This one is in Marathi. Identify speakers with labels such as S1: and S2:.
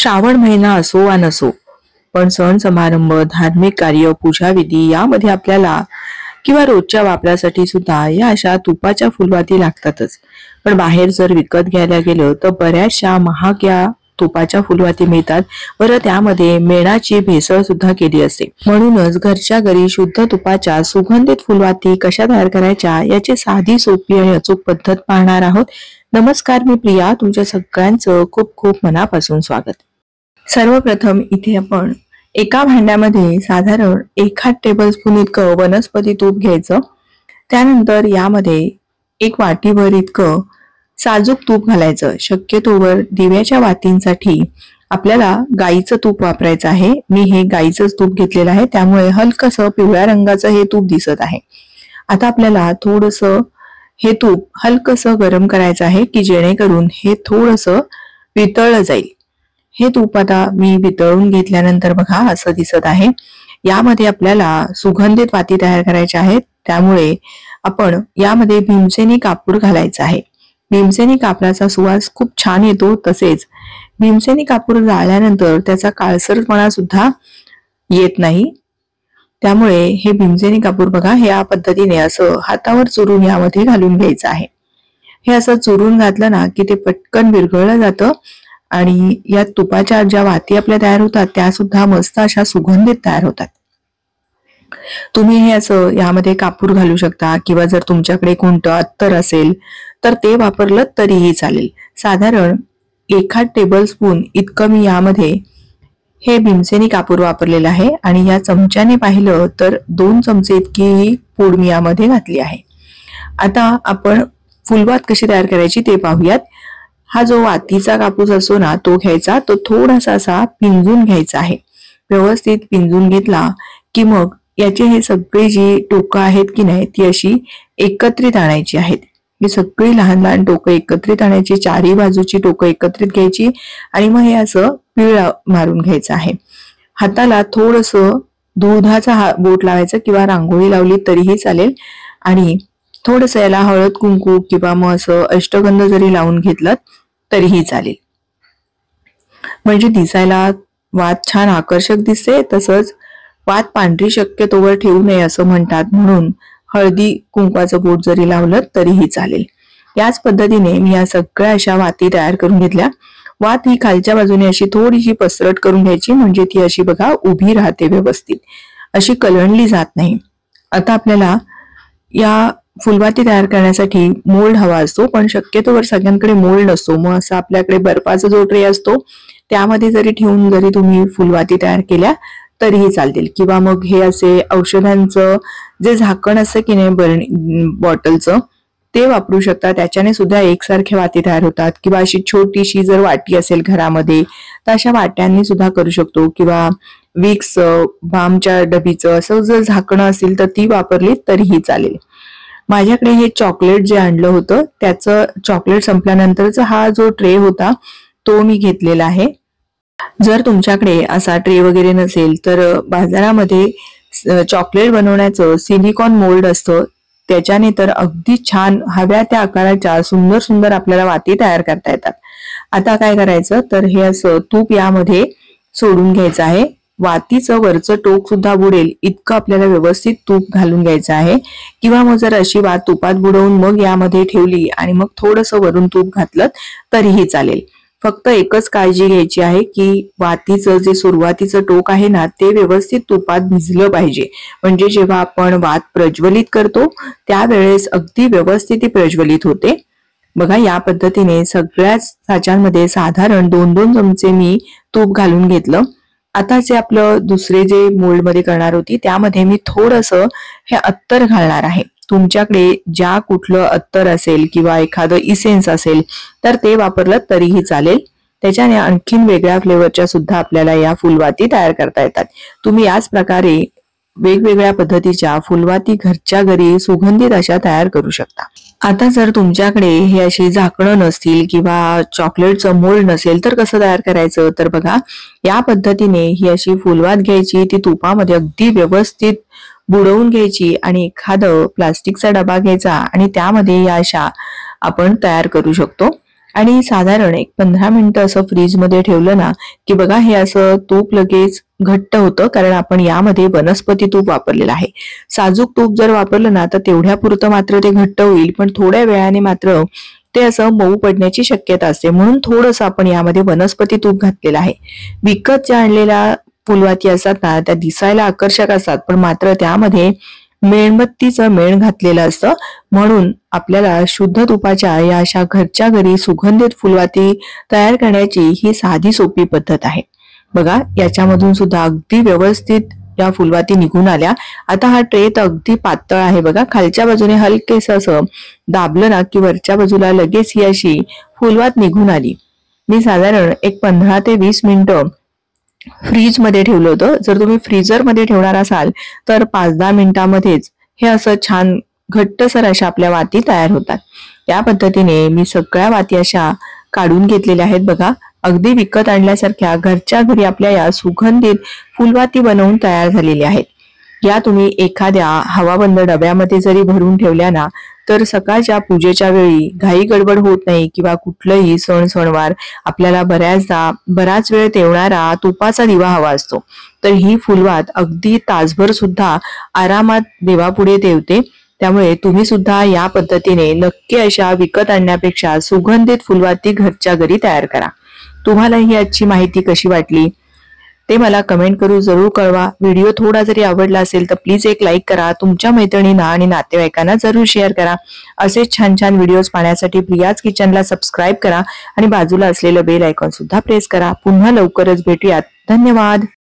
S1: श्रावण महिना असो वा नसो, पण सण समारंभ, धार्मिक कार्य, पूजाविधी यामध्ये आपल्याला किंवा रोजच्या वापरासाठी सुद्धा या अशा तुपाच्या फुलवाती लागतातच. पण बाहेर जर विकत घ्यायला गेलं तर बऱ्याचशा महाग या तुपाच्या फुलवाती मिळतात. बरं, त्यामध्ये मेणाची भेसळ सुद्धा केली असते. म्हणूनच घरच्या घरी शुद्ध तुपाच्या सुगंधित फुलवाती कशा तयार करायच्या याची साधी, सोपी आणि अचूक पद्धत पाहणार आहोत. नमस्कार, मी प्रिया. तुमच्या सगळ्यांचं खूप खूप मनापासून स्वागत. सर्वप्रथम इथे आपण एका भांड्यामध्ये साधारण 1/2 टेबलस्पून इतकं वनस्पती तूप घ्यायचं. त्यानंतर यामध्ये 1 वाटीभर इतकं साजूक तूप घालायचं. शक्यतोवर दिव्याच्या वातींसाठी आपल्याला गाईचं तूप वापरायचं आहे. मी हे गाईचंच तूप घेतलेलं आहे, त्यामुळे हलकसं पिवळ्या रंगाचं हे तूप दिसत आहे. आता आपल्याला थोडंसं हे तूप हलकसं गरम करायचं आहे की जेणेकरून हे थोडंसं वितळलं जाईल. हे तूप आता मी वितळून घेतल्यानंतर बघा असं दिसत आहे. यामध्ये आपल्याला सुगंधित वाती तयार करायच्या आहेत, त्यामुळे आपण यामध्ये भीमसेनी कापूर घालायचा आहे. भीमसेनी कापराचा सुवास खूप छान येतो. तसेच भीमसेनी कापूर जाळल्यानंतर त्याचा काळसरपणा सुद्धा येत नाही. त्यामुळे हे भीमसेनी कापूर बघा या पद्धतीने असं हातावर चुरून यामध्ये घालून घ्यायचं आहे. हे असं चुरून घातलं ना की ते पटकन विरघळलं जातं आणि या तुपाच्या ज्या वाती आपल्या तयार होतात त्या सुद्धा मस्त अशा सुगंधित तयार होतात. तुम्ही हे असं यामध्ये कापूर घालू शकता किंवा जर तुमच्याकडे कोणतं अत्तर असेल तर ते वापरलं तरीही चालेल. साधारण 1/2 टेबलस्पून इतकं मी यामध्ये हे भीमसेनी कापूर वापरलेलं आहे आणि या चमच्याने पाहिलं तर 2 चमचे इतकी ही पूड मी यामध्ये घातली आहे. आता आपण फुलवात कशी तयार करायची ते पाहूयात. हा जो वातीचा कापूस असतो ना तो घ्यायचा, तो थोडासा असा पिंजून घ्यायचा आहे. व्यवस्थित पिंजून घेतला की मग याची हे सगळी जी टोकं आहेत की नाही ती अशी एकत्रित आणायची आहेत. ही सगळी लहान लहान टोकं एकत्रित आणायची, चारही बाजूची टोकं एकत्रित घ्यायची आणि मग हे असं पीळ मारून घ्यायचं आहे. हाताला थोडंसं दुधाचा बोट लावायचं किंवा रांगोळी लावली तरीही चालेल आणि थोडंसं याला हळद कुंकू किंवा मग असं अष्टगंध जरी लावून घेतलं तरीही चालेल. म्हणजे दिसायला वात छान आकर्षक दिसते. तसंच वात पांढरी शक्यतोवर ठेवू नये असं म्हणतात, म्हणून हळदी कुंकवाचं बोट जरी लावलं तरीही चालेल. याच पद्धतीने मी या सगळ्या अशा वाती तयार करून घेतल्या. वात ही खालच्या बाजूने अशी थोडीशी पसरट करून घ्यायची, म्हणजे ती अशी बघा उभी राहते व्यवस्थित, अशी कलंडली जात नाही. आता आपल्याला या फुलवाती तयार करण्यासाठी मोल्ड हवा असतो, पण शक्यतोवर सगळ्यांकडे मोल्ड नसतो. मग असं आपल्याकडे बर्फाचा जो ट्रे असतो त्यामध्ये जरी ठेवून जरी तुम्ही फुलवाती तयार केल्या तरीही चालतील. किंवा मग हे असे औषधांचं जे झाकण असतं की नाही बॉटलचं ते वापरू शकता. त्याच्याने सुद्धा एकसारखे वाती तयार होतात. किंवा अशी छोटीशी जर वाटी असेल घरामध्ये तर अशा वाट्यांनी सुद्धा करू शकतो. किंवा विक्स बामच्या डबीचं असं जर झाकणं असेल तर ती वापरली तरीही चालेल. माझ्याकडे हे चॉकलेट जे आणलं होतं त्याचं चॉकलेट संपल्यानंतरचा हा जो ट्रे होता तो मी घेतलेला आहे. जर तुमच्याकडे असा ट्रे वगैरे नसेल तर बाजारामध्ये चॉकलेट बनवण्याचं सिलिकॉन मोल्ड असतं, त्याच्याने तर अगदी छान हव्या त्या आकाराच्या सुंदर सुंदर आपल्याला वाती तयार करता येतात. आता काय करायचं तर हे असं तूप यामध्ये सोडून घ्यायचं आहे. वातीचं वरचं टोक सुद्धा बुडेल इतकं आपल्याला व्यवस्थित तूप घालून घ्यायचं आहे. किंवा मग जर अशी वात तुपात बुडवून मग यामध्ये ठेवली आणि मग थोडंसं वरून तूप घातलं तरीही चालेल. फक्त एकच काळजी घ्यायची आहे की वातीचं जे सुरुवातीचं टोक आहे ना ते व्यवस्थित तुपात भिजलं पाहिजे, म्हणजे जेव्हा आपण वात प्रज्वलित करतो त्यावेळेस अगदी व्यवस्थित प्रज्वलित होते. बघा या पद्धतीने सगळ्याच साच्यांमध्ये साधारण 2-2 चमचे मी तूप घालून घेतलं. आता जे आपलं दुसरे जे मोल्ड मध्ये करणार होती त्यामध्ये मी थोडंसं हे अत्तर घालणार आहे. तुमच्याकडे ज्या कुठलं अत्तर असेल किंवा एखादं इसेन्स असेल तर ते वापरलं तरीही चालेल. त्याच्याने आणखीन वेगळ्या फ्लेवरच्या सुद्धा आपल्याला या फुलवाती तयार करता येतात. तुम्ही याच प्रकारे वेगवेगळ्या पद्धतीच्या फुलवाती घरच्या घरी सुगंधित अशा तयार करू शकता. आता जर तुमच्याकडे हे अशी झाकणं नसतील किंवा चॉकलेटचं मोल्ड नसेल तर कसं तयार करायचं तर बघा या पद्धतीने ही अशी फुलवात घ्यायची, ती तुपामध्ये अगदी व्यवस्थित बुडवून घ्यायची आणि एखादं प्लास्टिकचा डबा घ्यायचा आणि त्यामध्ये या अशा आपण तयार करू शकतो. आणि साधारण एक 15 मिनिटं असं फ्रीजमध्ये ठेवलं ना की बघा हे असं तूप लगेच घट्ट होतं, कारण आपण यामध्ये वनस्पती तूप वापरलेलं आहे. साजूक तूप जर वापरलं ना तर तेवढ्या पुरतं मात्र ते घट्ट होईल, पण थोड्या वेळाने मात्र ते असं मऊ पडण्याची शक्यता असते. म्हणून थोडंसं आपण यामध्ये वनस्पती तूप घातलेलं आहे. विकत ज्या आणलेल्या फुलवाती असतात ना त्या दिसायला आकर्षक असतात, पण मात्र त्यामध्ये मेणबत्तीचं मेण घातलेलं असतं. म्हणून आपल्याला शुद्ध तुपाच्या या अशा घरच्या घरी सुगंधित फुलवाती तयार करण्याची ही साधी सोपी पद्धत आहे. बघा याच्यामधून सुद्धा अगदी व्यवस्थित या फुलवाती निघून आल्या. आता हा ट्रे तर अगदी पातळ आहे बघा, खालच्या बाजूने हलकेस असं दाबलं ना की वरच्या बाजूला लगेच ही अशी फुलवात निघून आली. मी साधारण एक 15 ते 20 मिनिटं फ्रीज मध्ये ठेवलं होतं. जर तुम्ही फ्रीजर मध्ये ठेवणार असाल तर 5-10 मिनिटांमध्येच हे असं छान घट्टसर अशा आपल्या वाती तयार होतात. या पद्धतीने मी सगळ्या वाती अशा काढून घेतलेल्या आहेत बघा. अगदी विकत आणल्यासारख्या घरच्या घरी आपल्या या सुगंधित फुलवाती बनवून तयार झालेल्या आहेत. या तुम्ही एखाद्या हवाबंद डब्यामध्ये जरी भरून ठेवल्या ना तर सकाळच्या पूजेच्या वेळी घाई गडबड होत नाही, किंवा कुठलंही सणवार आपल्याला बराच वेळ तेवणारा तुपाचा दिवा हवा असतो, तर ही फुलवात अगदी तासभर सुद्धा आरामात देवापुढे तेवते. त्यामुळे तुम्ही सुद्धा या पद्धतीने नक्की अशा विकत आणण्यापेक्षा सुगंधित फुलवाती घरच्या घरी तयार करा. तुम्हाला ही आजची माहिती कशी वाटली ते मला कमेंट करून जरूर कळवा. व्हिडिओ थोडा जरी आवडला असेल तर प्लीज एक लाईक करा. तुमच्या मैत्रिणींना आणि नातेवाईकांना जरूर शेअर करा. असेच छान छान व्हिडिओज पाहण्यासाठी प्रियाज किचनला सबस्क्राईब करा आणि बाजूला असलेलं बेल आयकॉन सुद्धा प्रेस करा. पुन्हा लवकरच भेटूयात. धन्यवाद.